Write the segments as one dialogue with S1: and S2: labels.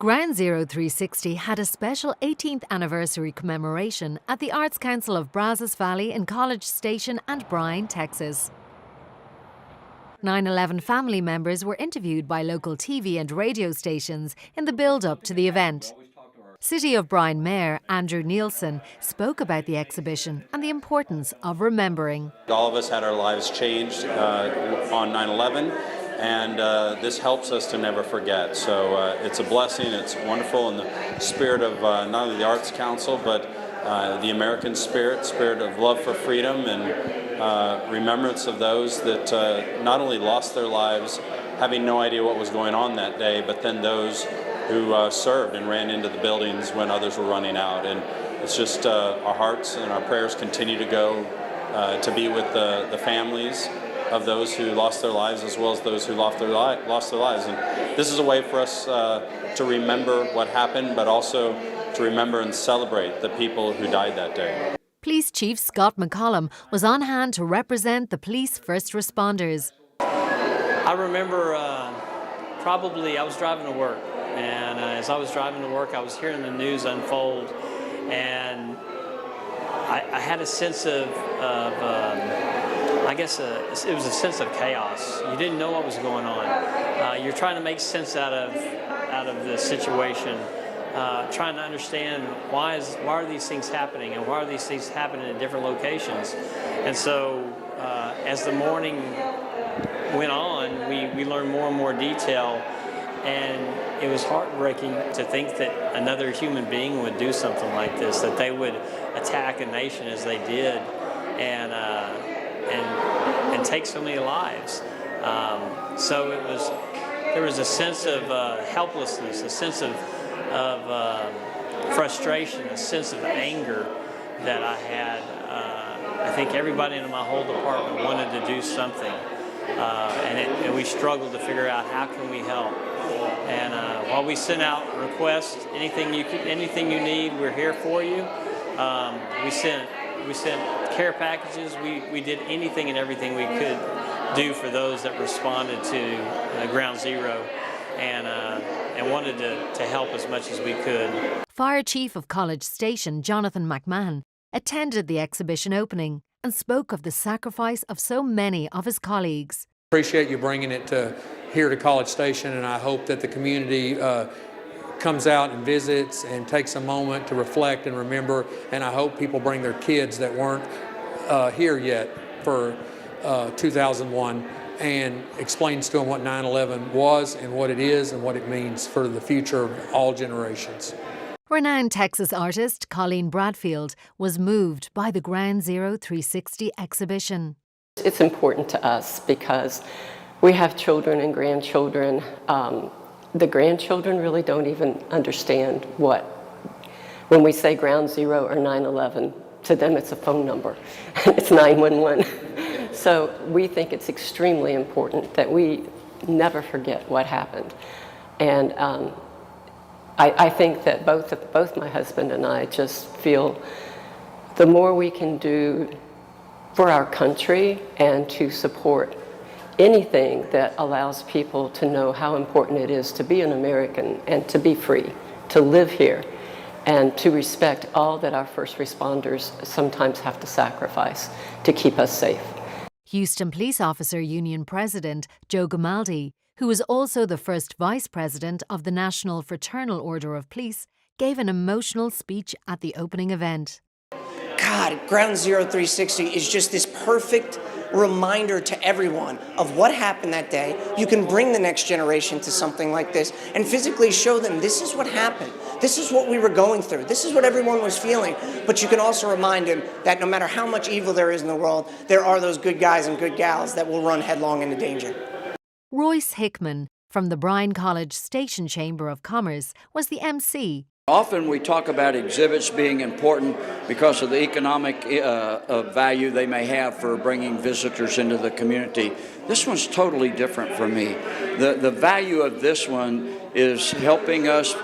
S1: Ground Zero 360 had a special 18th anniversary commemoration at the Arts Council of Brazos Valley in College Station and Bryan, Texas. 9/11 family members were interviewed by local TV and radio stations in the build-up to the event. City of Bryan Mayor Andrew Nielsen spoke about the exhibition and the importance of remembering.
S2: All of us had our lives changed on 9/11. And this helps us to never forget. So it's a blessing, it's wonderful in the spirit of not only the Arts Council, but the American spirit of love for freedom and remembrance of those that not only lost their lives having no idea what was going on that day, but then those who served and ran into the buildings when others were running out. And it's just our hearts and our prayers continue to go to be with the families of those who lost their lives, as well as those who lost their lives. And this is a way for us to remember what happened, but also to remember and celebrate the people who died that day.
S1: Police Chief Scott McCollum was on hand to represent the police first responders.
S3: I remember probably I was driving to work, and as I was driving to work, I was hearing the news unfold, and I had a sense of I guess it was a sense of chaos. You didn't know what was going on. You're trying to make sense out of the situation, trying to understand why are these things happening, and why are these things happening in different locations. And so as the morning went on, we learned more and more detail, and it was heartbreaking to think that another human being would do something like this, that they would attack a nation as they did, and take so many lives. So there was a sense of helplessness, a sense of frustration, a sense of anger that I had. I think everybody in my whole department wanted to do something, and we struggled to figure out how can we help. And while we sent out requests, anything you need, we're here for you. We sent care packages. We did anything and everything we could do for those that responded to Ground Zero, and wanted to help as much as we could.
S1: Fire Chief of College Station, Jonathan McMahon, attended the exhibition opening and spoke of the sacrifice of so many of his colleagues.
S4: Appreciate you bringing it here to College Station, and I hope that the community comes out and visits and takes a moment to reflect and remember, and I hope people bring their kids that weren't here yet for 2001 and explains to them what 9/11 was and what it is and what it means for the future of all generations.
S1: Renowned Texas artist Coleen Bradfield was moved by the Ground Zero 360 exhibition.
S5: It's important to us because we have children and grandchildren. The grandchildren really don't even understand when we say Ground Zero or 9/11, to them it's a phone number, it's 911. So we think it's extremely important that we never forget what happened. And I think that both my husband and I just feel the more we can do for our country and to support anything that allows people to know how important it is to be an American and to be free, to live here, and to respect all that our first responders sometimes have to sacrifice to keep us safe.
S1: Houston Police Officer Union President Joe Gamaldi, who was also the first Vice President of the National Fraternal Order of Police, gave an emotional speech at the opening event.
S6: God, Ground Zero 360 is just this perfect reminder to everyone of what happened that day. You can bring the next generation to something like this and physically show them this is what happened. This is what we were going through. This is what everyone was feeling. But you can also remind them that no matter how much evil there is in the world, there are those good guys and good gals that will run headlong into danger.
S1: Royce Hickman from the Bryan College Station Chamber of Commerce was the MC.
S7: Often we talk about exhibits being important because of the economic value they may have for bringing visitors into the community. This one's totally different for me. The value of this one is helping us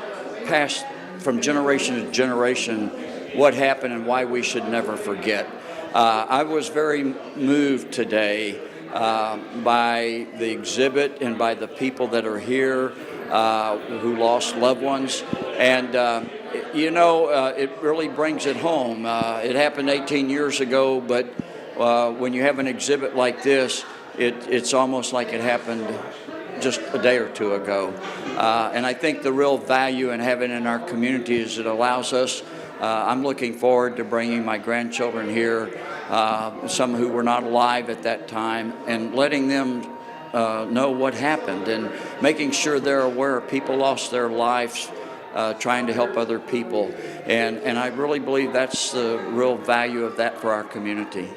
S7: pass from generation to generation what happened and why we should never forget. I was very moved today by the exhibit and by the people that are here. who lost loved ones. And, it really brings it home. It happened 18 years ago, but when you have an exhibit like this, it's almost like it happened just a day or two ago. And I think the real value in having it in our community is it allows us, I'm looking forward to bringing my grandchildren here, some who were not alive at that time, and letting them know what happened and making sure they're aware people lost their lives trying to help other people. And I really believe that's the real value of that for our community.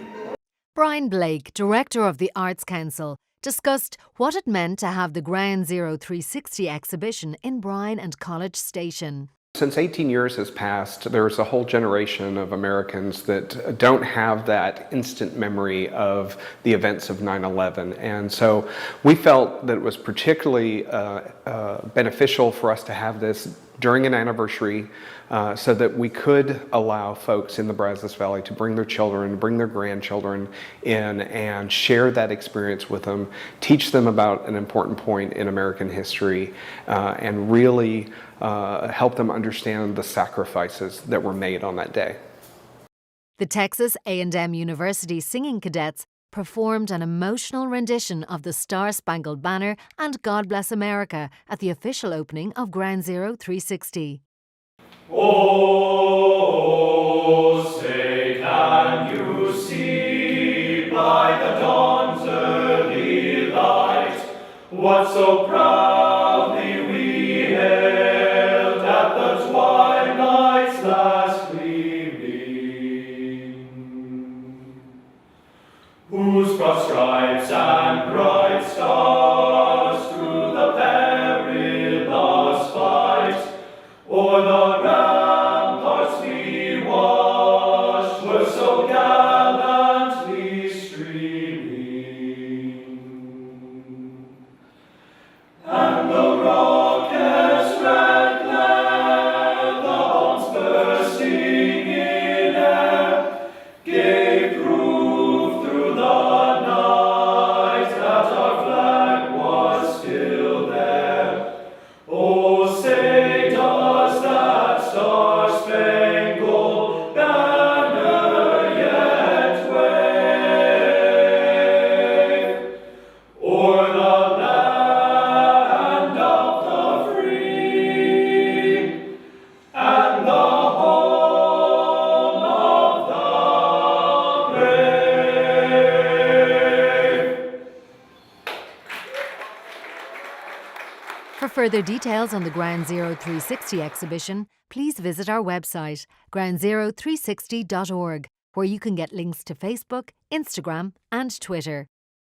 S1: Brian Blake, Director of the Arts Council, discussed what it meant to have the Ground Zero 360 exhibition in Bryan and College Station.
S8: Since 18 years has passed, there's a whole generation of Americans that don't have that instant memory of the events of 9/11. And so we felt that it was particularly beneficial for us to have this during an anniversary so that we could allow folks in the Brazos Valley to bring their children, bring their grandchildren in and share that experience with them, teach them about an important point in American history, and really help them understand the sacrifices that were made on that day.
S1: The Texas A&M University singing cadets performed an emotional rendition of the Star-Spangled Banner and God Bless America at the official opening of Ground Zero 360.
S9: Oh, say can you see by the dawn's early light what so proudly we hailed at the twilight's last gleaming, whose broad stripes and bright stars through the perilous fight o'er the ramparts we watched were so gallantly streaming, and the rocket's red glare, the bombs bursting in air, gave proof through the night that our flag was still there. Oh, say does that star-spangled banner yet wave o'er the land of the free and the home of the brave?
S1: For further details on the Ground Zero 360 exhibition, please visit our website, groundzero360.org, where you can get links to Facebook, Instagram and Twitter.